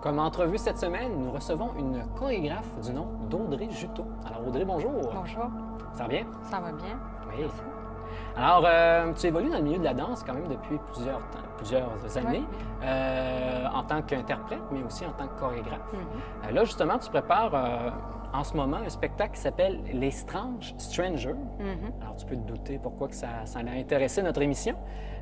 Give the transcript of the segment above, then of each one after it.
Comme entrevue cette semaine, nous recevons une chorégraphe du nom d'Audrey Juteau. Alors Audrey, bonjour. Bonjour. Ça va bien? Ça va bien. Oui. Merci. Alors, tu évolues dans le milieu de la danse quand même depuis plusieurs années, en tant qu'interprète, mais aussi en tant que chorégraphe. Là, justement, tu prépares en ce moment un spectacle qui s'appelle Les Strange Strangers. Alors, tu peux te douter pourquoi que ça a intéressé notre émission.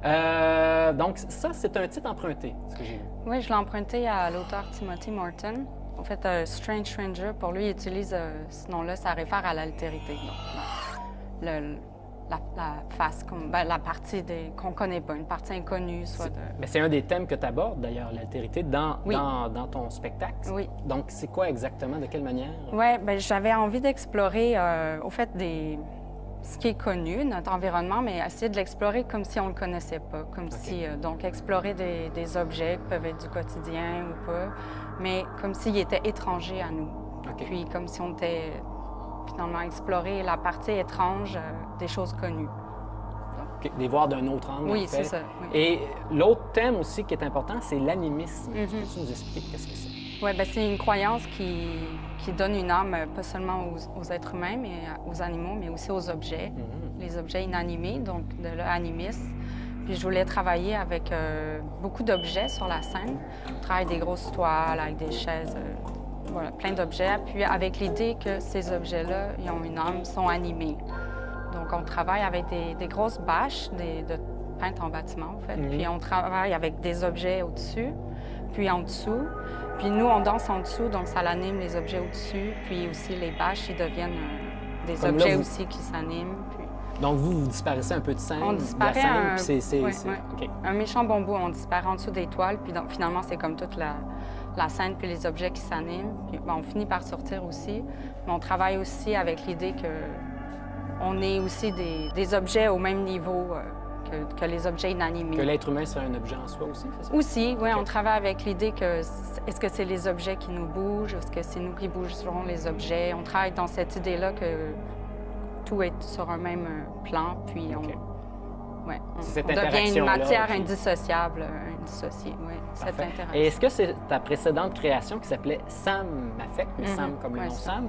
Donc, ça, c'est un titre emprunté, ce que j'ai vu. Oui, je l'ai emprunté à l'auteur Timothy Morton. En fait, Strange Stranger, pour lui, il utilise ce nom-là, ça réfère à l'altérité. Donc, la face, la partie qu'on ne connaît pas, une partie inconnue, soit de... Mais c'est un des thèmes que tu abordes, d'ailleurs, l'altérité, dans ton spectacle. Oui. Donc, c'est quoi exactement? De quelle manière? Oui, bien, j'avais envie d'explorer, au fait, ce qui est connu, notre environnement, mais essayer de l'explorer comme si on ne le connaissait pas. Comme si, donc, explorer des objets qui peuvent être du quotidien ou pas, mais comme s'ils étaient étrangers à nous. Puis, comme si on était... finalement, explorer la partie étrange des choses connues. Les voir d'un autre angle, oui, en fait. c'est ça. Oui. Et l'autre thème aussi qui est important, c'est l'animisme. Peux-tu nous expliquer qu'est-ce que c'est? Oui, bien, c'est une croyance qui donne une âme, pas seulement aux êtres humains, mais aux animaux, mais aussi aux objets, les objets inanimés, donc de l'animisme. Puis je voulais travailler avec beaucoup d'objets sur la scène. Je travaille des grosses toiles, avec des chaises... Voilà, plein d'objets, puis avec l'idée que ces objets-là, ils ont une âme, sont animés. Donc, on travaille avec des grosses bâches de peintes en bâtiment, en fait. Puis on travaille avec des objets au-dessus, puis en dessous. Puis nous, on danse en dessous, donc ça l'anime, les objets au-dessus. Puis aussi, les bâches, ils deviennent des comme objets là, aussi qui s'animent. Puis... Donc, vous disparaissez un peu de scène, on disparaît un méchant bon bout, on disparaît en dessous des toiles, puis donc, finalement, c'est comme toute la scène puis les objets qui s'animent. Puis, on finit par sortir aussi. Mais on travaille aussi avec l'idée qu'on est aussi des objets au même niveau que les objets inanimés. Que l'être humain serait un objet en soi aussi, c'est ça? Aussi, oui. On travaille avec l'idée que est-ce que c'est les objets qui nous bougent? Est-ce que c'est nous qui bougerons les objets? On travaille dans cette idée-là que tout est sur un même plan, puis on devient une matière indissociable, indissociée, oui, cette interaction. Et est-ce que c'est ta précédente création qui s'appelait Sam Affect, mais Sam comme le nom Sam,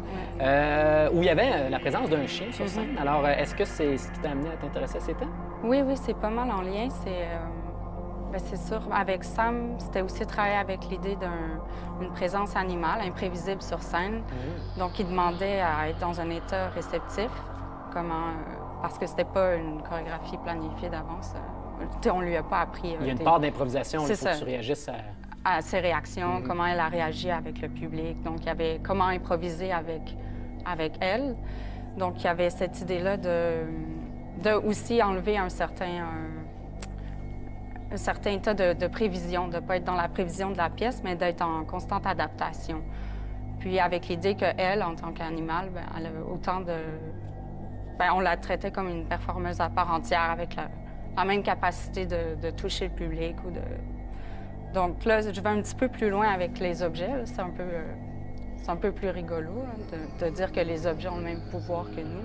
où il y avait la présence d'un chien sur scène? Alors, est-ce que c'est ce qui t'a amené à t'intéresser à ces thèmes? Oui, c'est pas mal en lien. C'est sûr, avec Sam, c'était aussi travailler avec l'idée d'une présence animale imprévisible sur scène. Donc, il demandait à être dans un état réceptif, parce que c'était pas une chorégraphie planifiée d'avance. On lui a pas appris. Il y a une part d'improvisation, il faut ça. que tu réagisses à ses réactions, comment elle a réagi avec le public. Donc, il y avait comment improviser avec elle. Donc, il y avait cette idée-là de aussi enlever un certain état de prévision, de ne pas être dans la prévision de la pièce, mais d'être en constante adaptation. Puis, avec l'idée qu'elle, en tant qu'animal, elle a autant de... on la traitait comme une performeuse à part entière avec la même capacité de toucher le public. Donc là, je vais un petit peu plus loin avec les objets. C'est un peu plus rigolo de dire que les objets ont le même pouvoir que nous.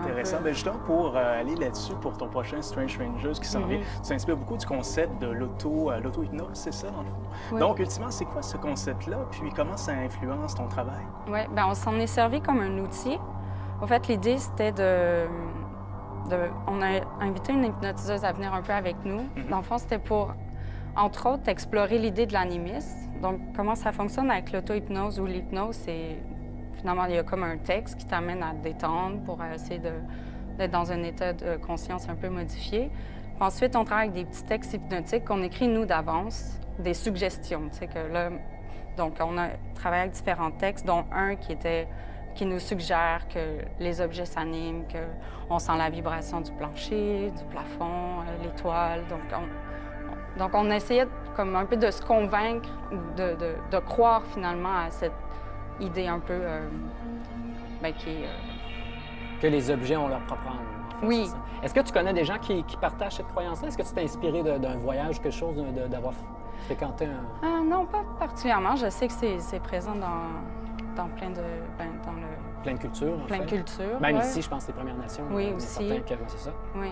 Intéressant. Bien, justement, pour aller là-dessus, pour ton prochain Strange Strangers qui s'en vient, tu t'inspires beaucoup du concept de l'auto-hypnose, c'est ça, dans le fond? Oui. Donc, ultimement, c'est quoi ce concept-là? Puis comment ça influence ton travail? Oui, on s'en est servi comme un outil. En fait, l'idée, c'était on a invité une hypnotiseuse à venir un peu avec nous. Dans le fond, c'était pour, entre autres, explorer l'idée de l'animisme. Donc, comment ça fonctionne avec l'auto-hypnose ou l'hypnose, c'est... Finalement, il y a comme un texte qui t'amène à te détendre pour essayer d'être dans un état de conscience un peu modifié. Puis ensuite, on travaille avec des petits textes hypnotiques qu'on écrit, nous, d'avance, des suggestions. Tu sais, que là... Donc, on a travaillé avec différents textes, dont un qui nous suggère que les objets s'animent, qu'on sent la vibration du plancher, du plafond, l'étoile. Donc, on essayait comme un peu de se convaincre, de croire finalement à cette idée un peu qui est... Que les objets ont leur propre âme. Oui. Est-ce que tu connais des gens qui partagent cette croyance-là? Est-ce que tu t'es inspiré d'un voyage, quelque chose, d'avoir fréquenté un... non, pas particulièrement. Je sais que c'est présent dans plein de... Plein de cultures, Plein de cultures, Même ici, je pense, les Premières Nations. Oui, aussi. C'est ça. Oui.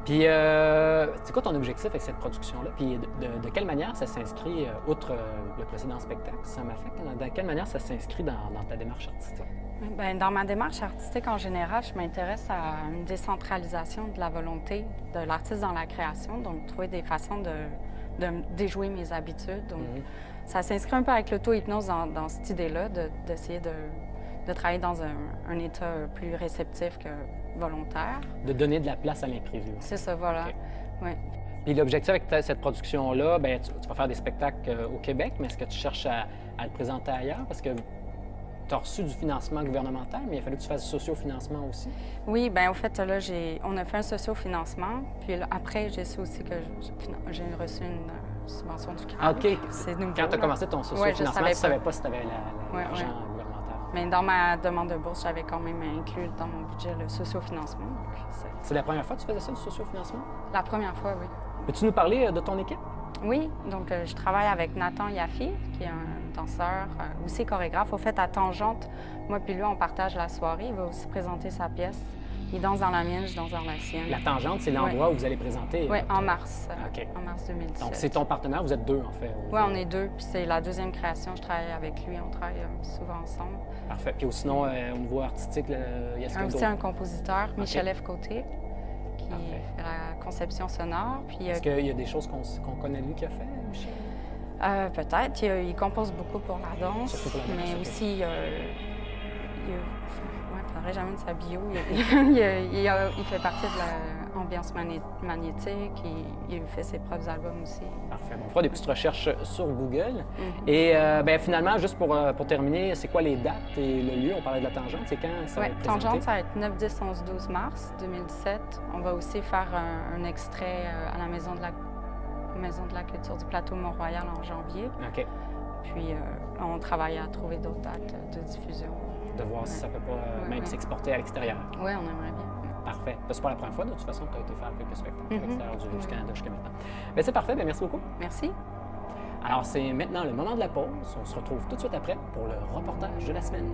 Puis, c'est quoi ton objectif avec cette production-là? Puis, de quelle manière ça s'inscrit, outre le précédent spectacle, ça m'affecte, de quelle manière ça s'inscrit dans ta démarche artistique? Bien, dans ma démarche artistique en général, je m'intéresse à une décentralisation de la volonté de l'artiste dans la création, donc trouver des façons de déjouer mes habitudes. Donc, ça s'inscrit un peu avec l'auto-hypnose dans cette idée-là, d'essayer de travailler dans un état plus réceptif que volontaire. De donner de la place à l'imprévu. C'est ça, voilà. OK. Ouais. Puis l'objectif avec cette production-là, bien, tu vas faire des spectacles au Québec, mais est-ce que tu cherches à le présenter ailleurs? Parce que tu as reçu du financement gouvernemental, mais il a fallu que tu fasses du socio-financement aussi. Oui, bien, au fait, là, on a fait un socio-financement. Puis là, après, j'ai su aussi que j'ai reçu une subvention du CRAC. Ah, OK. C'est nouveau. Quand tu as là. commencé ton socio-financement, Ouais, tu ne savais pas si tu avais l'argent ouais. gouvernemental. Mais dans ma demande de bourse, j'avais quand même inclus dans mon budget le socio-financement. Donc, C'est la première fois que tu faisais ça, du socio-financement? la première fois, oui. Peux-tu nous parler de ton équipe? Oui, donc je travaille avec Nathan Yaffi, qui est un danseur, aussi chorégraphe. Au fait, à Tangente, moi puis lui, on partage la soirée. Il va aussi présenter sa pièce. Il danse dans la mienne, je danse dans la sienne. La Tangente, c'est l'endroit où vous allez présenter? Oui, en mars. OK. En mars 2017. Donc, c'est ton partenaire, vous êtes deux, en fait? Oui, on est deux, puis c'est la deuxième création. Je travaille avec lui, on travaille souvent ensemble. Parfait. Puis sinon, au niveau artistique, il y a ce Aussi un compositeur, Michel F. Côté, qui Parfait. fait la conception sonore. Puis, Est-ce qu'il y a des choses qu'on connaît de lui qui a fait, Michel? peut-être. Il compose beaucoup pour la danse, Surtout pour la danse, mais ok. aussi, il faudrait jamais de sa bio. Il fait partie de l'ambiance magnétique. Il fait ses propres albums aussi. Parfait. On fera des petites recherches sur Google. Mhm. Et ben, finalement, juste pour terminer, c'est quoi les dates et le lieu? On parlait de la Tangente. C'est quand ça va Oui, être présenté? Tangente, ça va être 9, 10, 11, 12 mars 2017. On va aussi faire un extrait à la Maison de la Culture du Plateau Mont-Royal en janvier. OK. Puis on travaille à trouver d'autres dates de diffusion. De voir si ça peut pas même s'exporter à l'extérieur. Oui, on aimerait bien. Parfait. C'est pas la première fois, de toute façon, que tu as été faire quelques spectacles à l'extérieur du Canada jusqu'à maintenant. Bien, c'est parfait. Bien, merci beaucoup. Merci. Alors, c'est maintenant le moment de la pause. On se retrouve tout de suite après pour le reportage de la semaine.